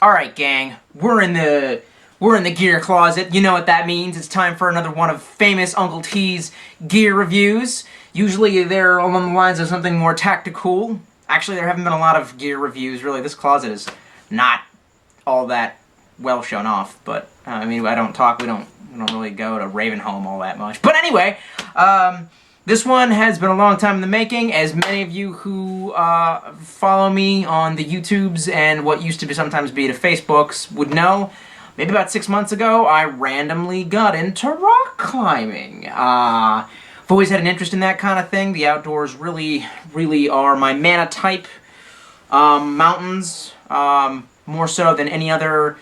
Alright, gang, we're in the gear closet. You know what that means. It's time for another one of famous Uncle T's gear reviews. Usually they're along the lines of something more tactical. Actually, there haven't been a lot of gear reviews, really. This closet is not all that well shown off, but, I mean, we don't really go to Ravenholm all that much. But anyway, this one has been a long time in the making, as many of you who follow me on the YouTubes and what used to sometimes be the Facebooks would know. Maybe about 6 months ago, I randomly got into rock climbing. I've always had an interest in that kind of thing. The outdoors really are my mana type. Mountains, more so than any other,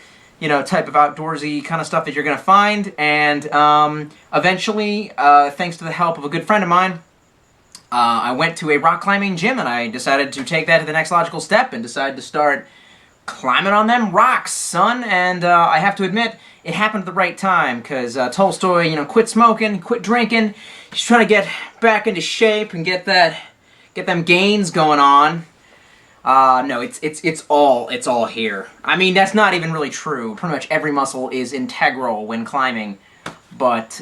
type of outdoorsy kind of stuff that you're going to find. And eventually, thanks to the help of a good friend of mine, I went to a rock climbing gym, and I decided to take that to the next logical step and decided to start climbing on them rocks, son. And I have to admit, it happened at the right time, because Tolstoy, quit smoking, quit drinking. He's trying to get back into shape and get them gains going on. No, it's all here. I mean, that's not even really true. Pretty much every muscle is integral when climbing, but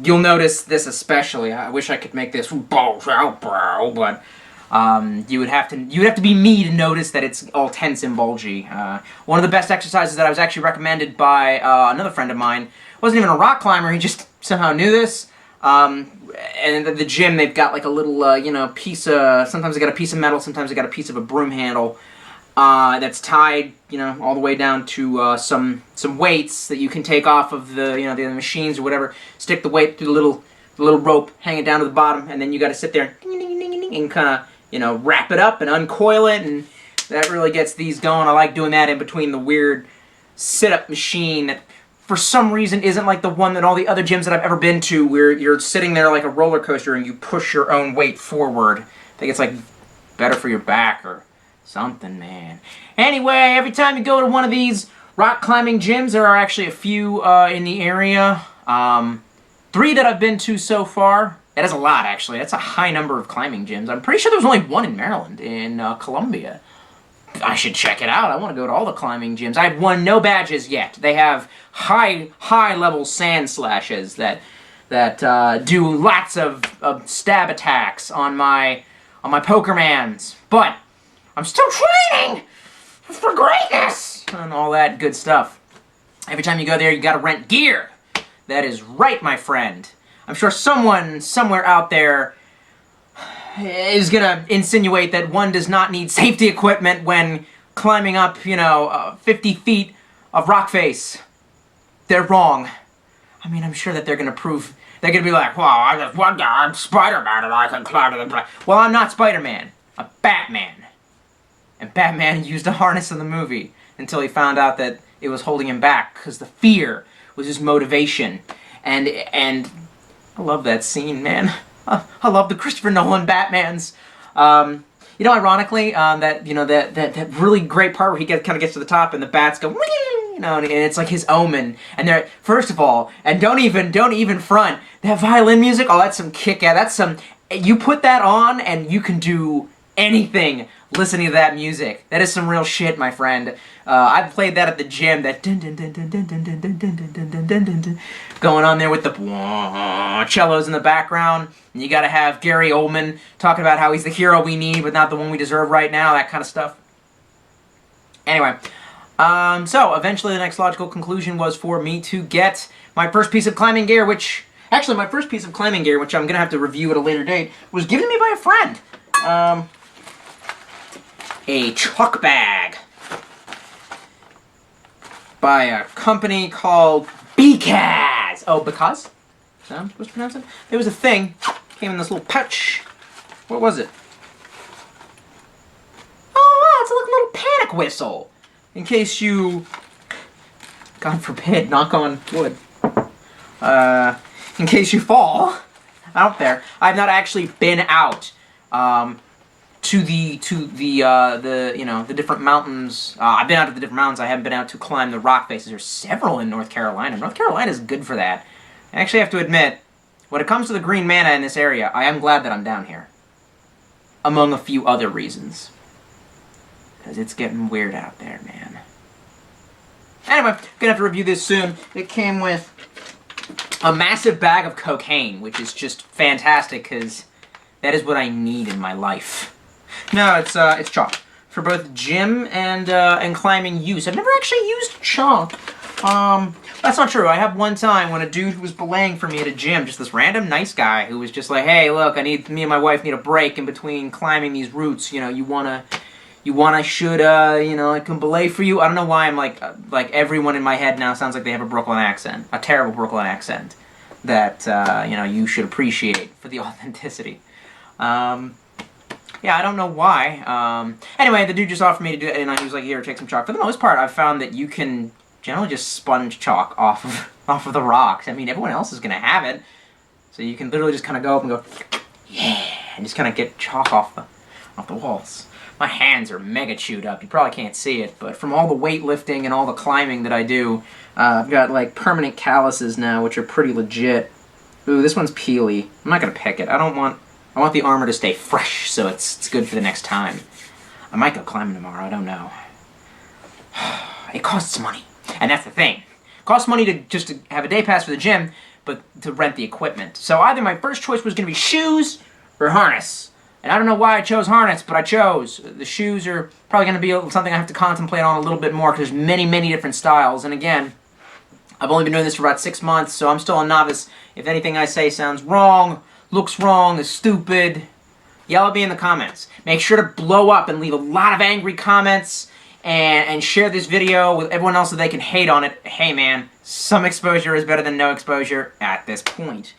you'll notice this especially. I wish I could make this balls out, bro, but you would have to be me to notice that it's all tense and bulgy. One of the best exercises that I was actually recommended by another friend of mine wasn't even a rock climber. He just somehow knew this. And at the gym, they've got like a little, piece of, sometimes they got a piece of metal, sometimes they got a piece of a broom handle, that's tied, all the way down to, some weights that you can take off of the machines or whatever, stick the weight through the little rope, hang it down to the bottom, and then you gotta sit there and kind of, wrap it up and uncoil it, and that really gets these going. I like doing that in between the weird sit-up machine that, for some reason, isn't like the one that all the other gyms that I've ever been to where you're sitting there like a roller coaster and you push your own weight forward. I think it's like better for your back or something, man. Anyway, every time you go to one of these rock climbing gyms, there are actually a few in the area. 3 that I've been to so far. That is a lot, actually. That's a high number of climbing gyms. I'm pretty sure there's only one in Maryland, in Columbia. I should check it out. I want to go to all the climbing gyms. I've won no badges yet. They have high-level sand slashes that do lots of stab attacks on my Pokermans. But I'm still training for greatness and all that good stuff. Every time you go there, you got to rent gear. That is right, my friend. I'm sure someone somewhere out there is gonna insinuate that one does not need safety equipment when climbing up, 50 feet of rock face. They're wrong. I mean, I'm sure that they're gonna be like, well, I'm Spider-Man and I can climb to the... Well, I'm not Spider-Man. I'm Batman. And Batman used a harness in the movie until he found out that it was holding him back, because the fear was his motivation. And I love that scene, man. I love the Christopher Nolan Batmans. Ironically, that really great part where he kind of gets to the top and the bats go, and it's like his omen. And they're, first of all, and don't even front, that violin music, oh, that's some kick-ass, that's some, you put that on and you can do anything listening to that music. That is some real shit, my friend. I've played that at the gym, that going on there with the cellos in the background. And you gotta have Gary Oldman talking about how he's the hero we need, but not the one we deserve right now, that kind of stuff. Anyway, so eventually the next logical conclusion was for me to get my first piece of climbing gear, which I'm gonna have to review at a later date, was given to me by a friend. A truck bag by a company called Because. Oh, Because? Is that how I'm supposed to pronounce it? There was a thing, came in this little pouch. What was it? Oh, it's a little panic whistle. In case you, God forbid, knock on wood. In case you fall out there. I've not actually been out, to the different mountains. I've been out to the different mountains. I haven't been out to climb the rock faces. There's several in North Carolina. North Carolina is good for that. I actually have to admit, when it comes to the green mana in this area, I am glad that I'm down here. Among a few other reasons. Because it's getting weird out there, man. Anyway, gonna have to review this soon. It came with a massive bag of cocaine, which is just fantastic because that is what I need in my life. No, it's chalk for both gym and climbing use. I've never actually used chalk. That's not true. I have one time when a dude was belaying for me at a gym, just this random nice guy who was just like, "Hey, look, me and my wife need a break in between climbing these routes. You know, I can belay for you." I don't know why I'm like everyone in my head now sounds like they have a Brooklyn accent, a terrible Brooklyn accent that you should appreciate for the authenticity. Yeah, I don't know why. Anyway, the dude just offered me to do it, and he was like, "Here, take some chalk." For the most part, I've found that you can generally just sponge chalk off of the rocks. I mean, everyone else is gonna have it, so you can literally just kind of go up and go, yeah, and just kind of get chalk off the walls. My hands are mega chewed up. You probably can't see it, but from all the weightlifting and all the climbing that I do, I've got like permanent calluses now, which are pretty legit. Ooh, this one's peely. I'm not gonna pick it. I want the armor to stay fresh, so it's good for the next time. I might go climbing tomorrow. I don't know. It costs money. And that's the thing. It costs money to have a day pass for the gym, but to rent the equipment. So either my first choice was going to be shoes or harness. And I don't know why I chose harness, but I chose. The shoes are probably going to be something I have to contemplate on a little bit more, because there's many, many different styles. And again, I've only been doing this for about 6 months, so I'm still a novice. If anything I say sounds wrong, looks wrong, is stupid, yell at me in the comments. Make sure to blow up and leave a lot of angry comments. And share this video with everyone else so they can hate on it. Hey man, some exposure is better than no exposure at this point.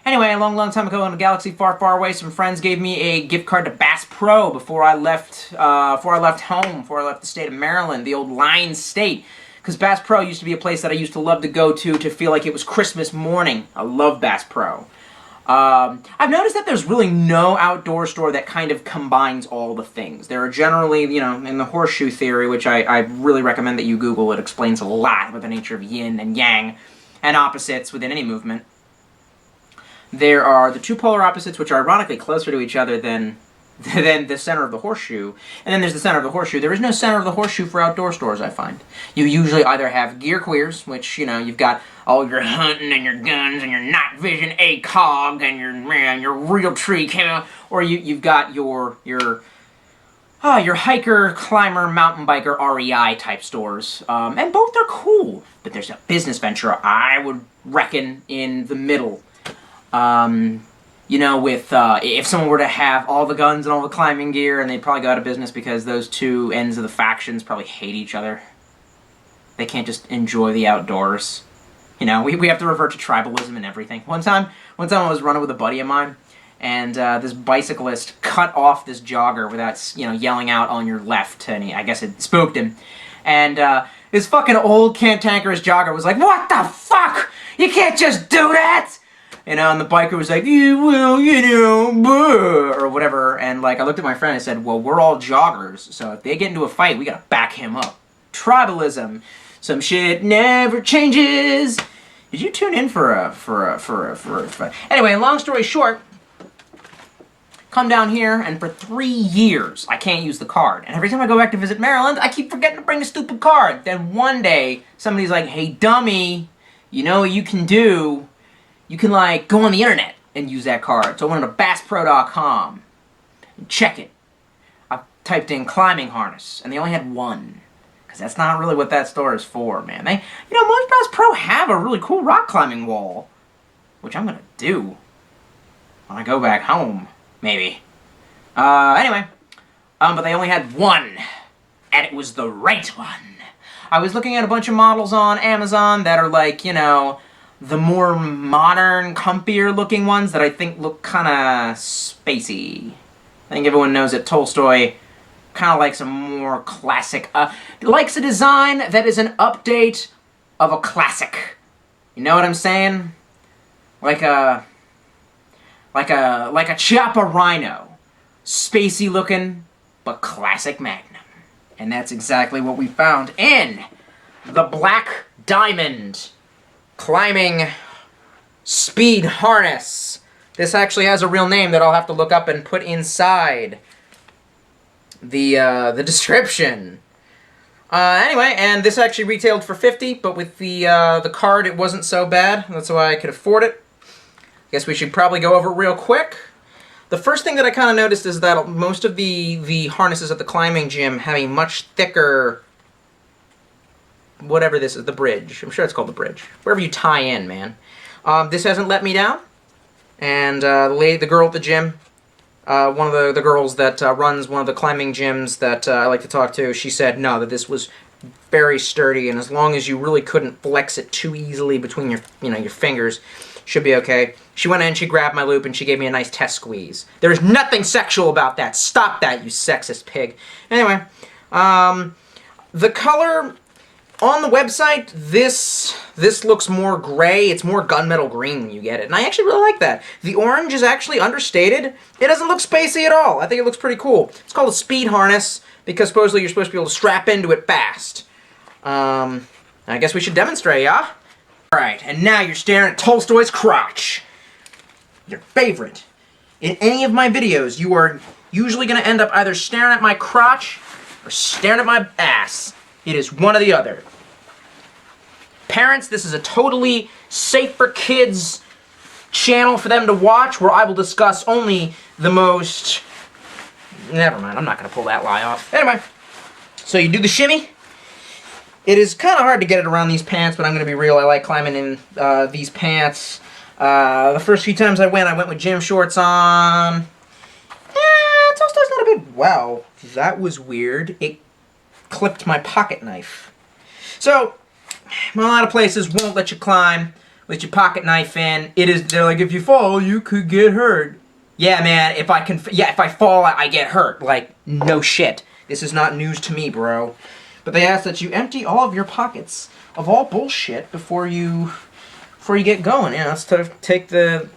Anyway, a long, long time ago in a galaxy far, far away, some friends gave me a gift card to Bass Pro before I left home, before I left the state of Maryland, the old Line State. Because Bass Pro used to be a place that I used to love to go to feel like it was Christmas morning. I love Bass Pro. I've noticed that there's really no outdoor store that kind of combines all the things. There are generally, in the horseshoe theory, which I really recommend that you Google, it explains a lot about the nature of yin and yang and opposites within any movement. There are the two polar opposites, which are ironically closer to each other than the center of the horseshoe. And then there's the center of the horseshoe. There is no center of the horseshoe for outdoor stores, I find. You usually either have gear queers, which, you've got all your hunting and your guns and your night vision ACOG and your real tree camo, or you've got your hiker, climber, mountain biker, REI type stores. And both are cool, but there's a business venture I would reckon in the middle. If someone were to have all the guns and all the climbing gear, and they'd probably go out of business because those two ends of the factions probably hate each other. They can't just enjoy the outdoors. We have to revert to tribalism and everything. One time I was running with a buddy of mine, and this bicyclist cut off this jogger without, yelling out on your left, and I guess it spooked him. And this fucking old cantankerous jogger was like, "What the fuck? You can't just do that!" And the biker was like, "You will, or whatever." And I looked at my friend and I said, "Well, we're all joggers, so if they get into a fight, we gotta back him up." Tribalism. Some shit never changes. Did you tune in for a Anyway, long story short, come down here, and for 3 years, I can't use the card. And every time I go back to visit Maryland, I keep forgetting to bring the stupid card. Then one day, somebody's like, "Hey, dummy, you know what you can do? You can, go on the internet and use that card." So I went to BassPro.com and check it. I typed in climbing harness, and they only had one. Because that's not really what that store is for, man. Most Bass Pro have a really cool rock climbing wall. Which I'm going to do when I go back home, maybe. Anyway. But they only had one. And it was the right one. I was looking at a bunch of models on Amazon that are the more modern, comfier looking ones that I think look kind of spacey. I think everyone knows that Tolstoy kind of likes a more classic, likes a design that is an update of a classic. You know what I'm saying? Like a Chiappa Rhino. Spacey looking, but classic Magnum. And that's exactly what we found in the Black Diamond climbing speed harness. This actually has a real name that I'll have to look up and put inside the description. Anyway, and this actually retailed for $50, but with the card, it wasn't so bad. That's why I could afford it. Guess we should probably go over it real quick. The first thing that I kind of noticed is that most of the harnesses at the climbing gym have a much thicker, whatever this is, the bridge. I'm sure it's called the bridge. Wherever you tie in, man. This hasn't let me down. And the girl at the gym, one of the girls that runs one of the climbing gyms that I like to talk to, she said no, that this was very sturdy, and as long as you really couldn't flex it too easily between your fingers, should be okay. She went in, she grabbed my loop, and she gave me a nice test squeeze. There's nothing sexual about that. Stop that, you sexist pig. Anyway, the color on the website, this looks more gray. It's more gunmetal green when you get it, and I actually really like that. The orange is actually understated. It doesn't look spacey at all. I think it looks pretty cool. It's called a speed harness because supposedly you're supposed to be able to strap into it fast. I guess we should demonstrate, yeah? Alright, and now you're staring at Tolstoy's crotch. Your favorite. In any of my videos, you are usually going to end up either staring at my crotch or staring at my ass. It is one or the other. Parents, this is a totally safe for kids channel for them to watch, where I will discuss only the most... Never mind, I'm not going to pull that lie off. Anyway, so you do the shimmy. It is kind of hard to get it around these pants, but I'm going to be real. I like climbing in these pants. The first few times I went with gym shorts on. Tolstoy's not a big... Wow, that was weird. It clipped my pocket knife. So, a lot of places won't let you climb with your pocket knife in. They're like, if you fall, you could get hurt. Yeah, man, if I fall, I get hurt. Like, no shit. This is not news to me, bro. But they ask that you empty all of your pockets of all bullshit before you get going. Yeah, let's take the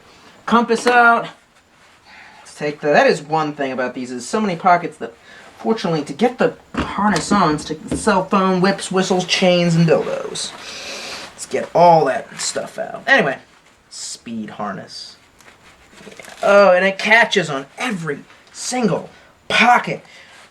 compass out. That is one thing about these, is so many pockets that, fortunately, to get the harness on, let's take the cell phone, whips, whistles, chains, and dildos. Let's get all that stuff out. Anyway, speed harness. Yeah. Oh, and it catches on every single pocket.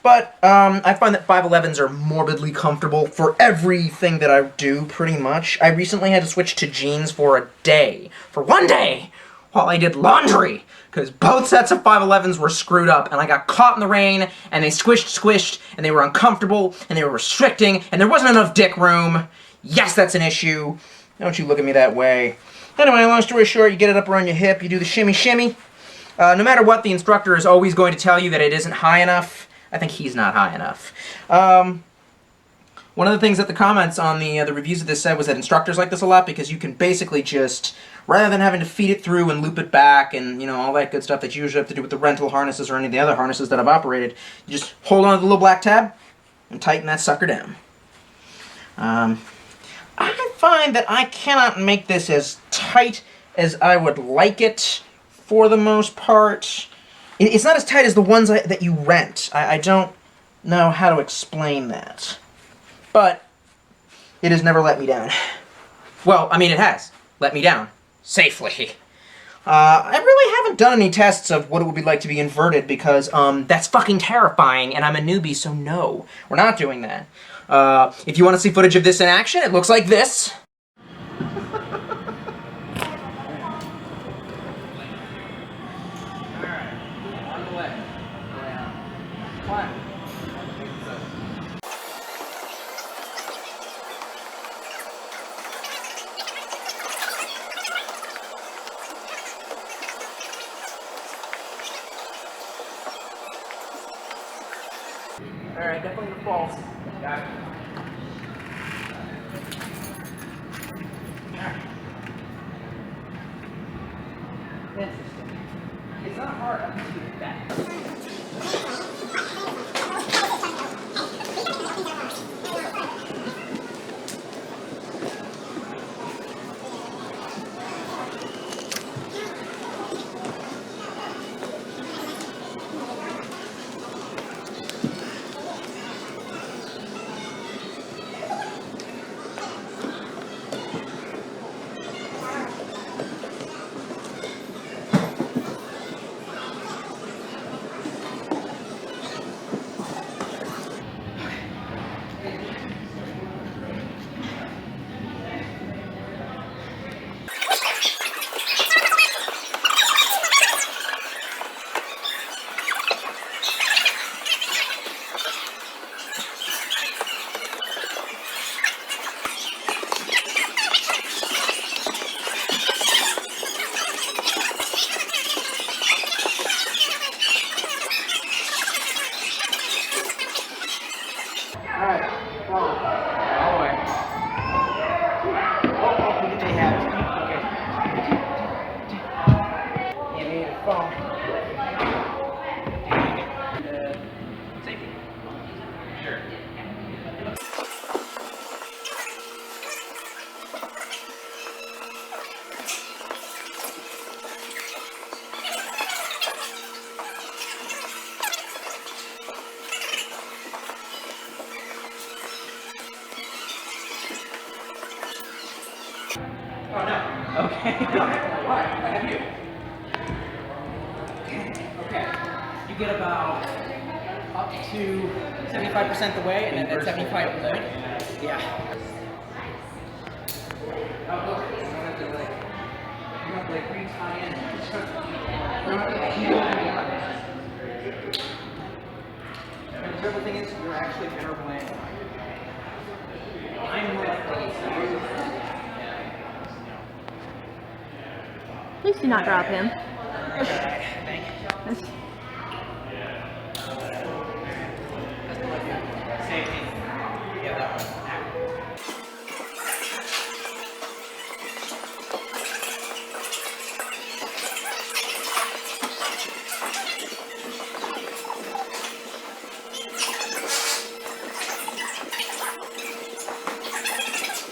But I find that 511s are morbidly comfortable for everything that I do, pretty much. I recently had to switch to jeans for a day. For one day! While I did laundry! Because both sets of 511s were screwed up, and I got caught in the rain, and they squished, and they were uncomfortable, and they were restricting, and there wasn't enough dick room. Yes, that's an issue. Don't you look at me that way. Anyway, long story short, you get it up around your hip, you do the shimmy. No matter what, the instructor is always going to tell you that it isn't high enough. I think he's not high enough. One of the things that the comments on the reviews of this said was that instructors like this a lot because you can basically just, rather than having to feed it through and loop it back and, you know, all that good stuff that you usually have to do with the rental harnesses or any of the other harnesses that I've operated, you just hold on to the little black tab and tighten that sucker down. I find that I cannot make this as tight as I would like it for the most part. It's not as tight as the ones that you rent. I don't know how to explain that. But it has never let me down. Well, I mean, it has let me down. Safely. I really haven't done any tests of what it would be like to be inverted because that's fucking terrifying and I'm a newbie, so no. We're not doing that. If you want to see footage of this in action, it looks like this. Alright, definitely the falls. Got it. Alright. Interesting. It's not hard, I'm just doing that. All the way. Oh, look at they have it. Okay. You need a phone. Safety. Sure. Oh no. Okay. What? I have you. Okay. You get about up to 75% the way, and then at 75%. Yeah. Oh look, you don't have to like re-tie in. You don't have to heal anymore. And the terrible thing is, you're actually terrible anyway. I'm more likely. Please do not drop him. Thank you. Safety. Yeah, that one.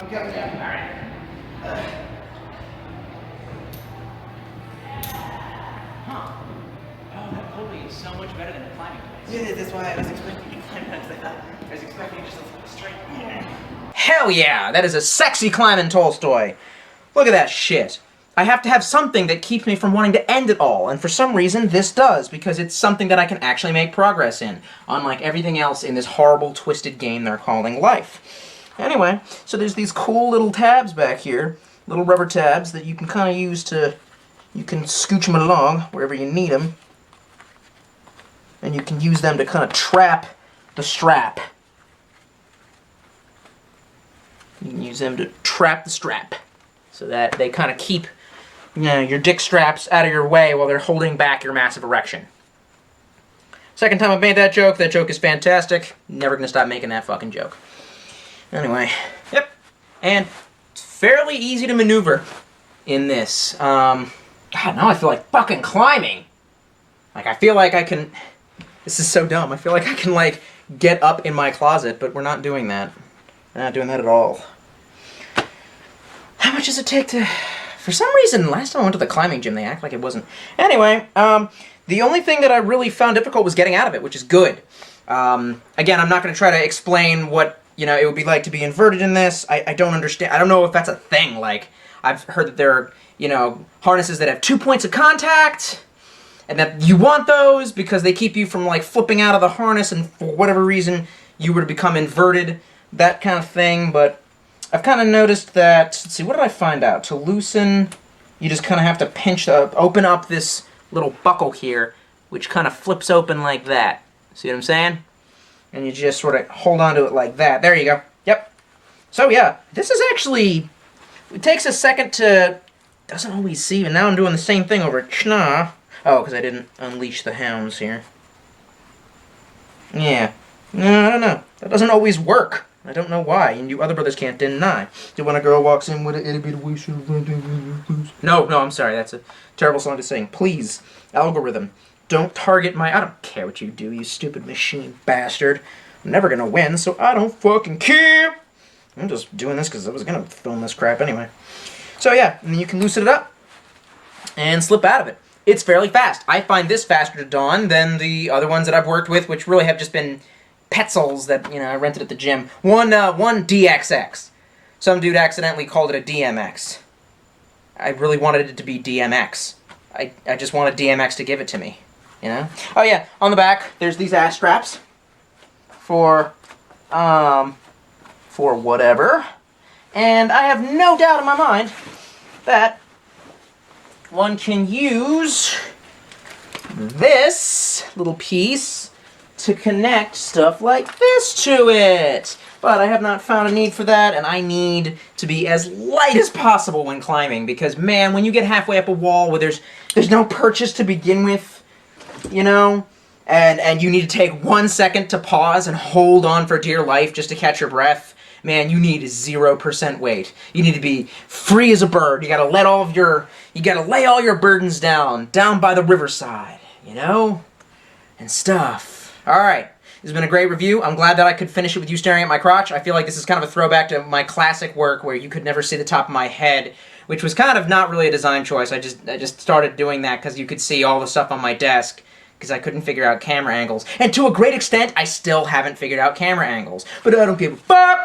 I'm coming down. All right. So much better than a climbing place. Yeah, that's why I was expecting you to climb that, because I was expecting just a straight. Hell yeah! That is a sexy climbing Tolstoy. Look at that shit. I have to have something that keeps me from wanting to end it all, and for some reason this does, because it's something that I can actually make progress in, unlike everything else in this horrible, twisted game they're calling life. Anyway, so there's these cool little tabs back here, little rubber tabs that you can kind of use to, you can scooch them along wherever you need them. And you can use them to kind of trap the strap. You can use them to trap the strap so that they kind of keep, you know, your dick straps out of your way while they're holding back your massive erection. Second time I've made that joke. That joke is fantastic. Never gonna stop making that fucking joke. Anyway, yep. And it's fairly easy to maneuver in this. God, now I feel like fucking climbing. Like, I feel like I can... This is so dumb. I feel like I can, like, get up in my closet, but we're not doing that. We're not doing that at all. How much does it take to... For some reason, last time I went to the climbing gym, they act like it wasn't. Anyway, the only thing that I really found difficult was getting out of it, which is good. Again, I'm not going to try to explain what, you know, it would be like to be inverted in this. I don't understand. I don't know if that's a thing. Like, I've heard that there are, you know, harnesses that have 2 points of contact... And that you want those because they keep you from, like, flipping out of the harness and for whatever reason you were to become inverted, that kind of thing. But I've kind of noticed that, let's see, what did I find out? To loosen, you just kind of have to pinch, open up this little buckle here, which kind of flips open like that. See what I'm saying? And you just sort of hold on to it like that. There you go. Yep. So yeah, this is actually, it takes a second to, doesn't always see, and now I'm doing the same thing over Chna. Oh, because I didn't unleash the hounds here. Yeah. No, I don't know. That doesn't always work. I don't know why, and you other brothers can't deny. So when a girl walks in with an itty bitty wish. No, I'm sorry. That's a terrible song to sing. Please, algorithm, don't target my... I don't care what you do, you stupid machine bastard. I'm never gonna win, so I don't fucking care. I'm just doing this because I was gonna film this crap anyway. So yeah, and then you can loosen it up and slip out of it. It's fairly fast. I find this faster to don than the other ones that I've worked with, which really have just been Petzels that, you know, I rented at the gym. One DXX. Some dude accidentally called it a DMX. I really wanted it to be DMX. I just wanted DMX to give it to me, you know? Oh yeah, on the back, there's these ass straps for whatever. And I have no doubt in my mind that one can use this little piece to connect stuff like this to it. But I have not found a need for that, and I need to be as light as possible when climbing, because man, when you get halfway up a wall where there's no purchase to begin with, you know, and you need to take 1 second to pause and hold on for dear life just to catch your breath, man, you need 0% weight. You need to be free as a bird. You gotta lay all your burdens down by the riverside, you know? And stuff. Alright. This has been a great review. I'm glad that I could finish it with you staring at my crotch. I feel like this is kind of a throwback to my classic work where you could never see the top of my head, which was kind of not really a design choice. I just started doing that because you could see all the stuff on my desk because I couldn't figure out camera angles. And to a great extent, I still haven't figured out camera angles. But I don't give a fuck!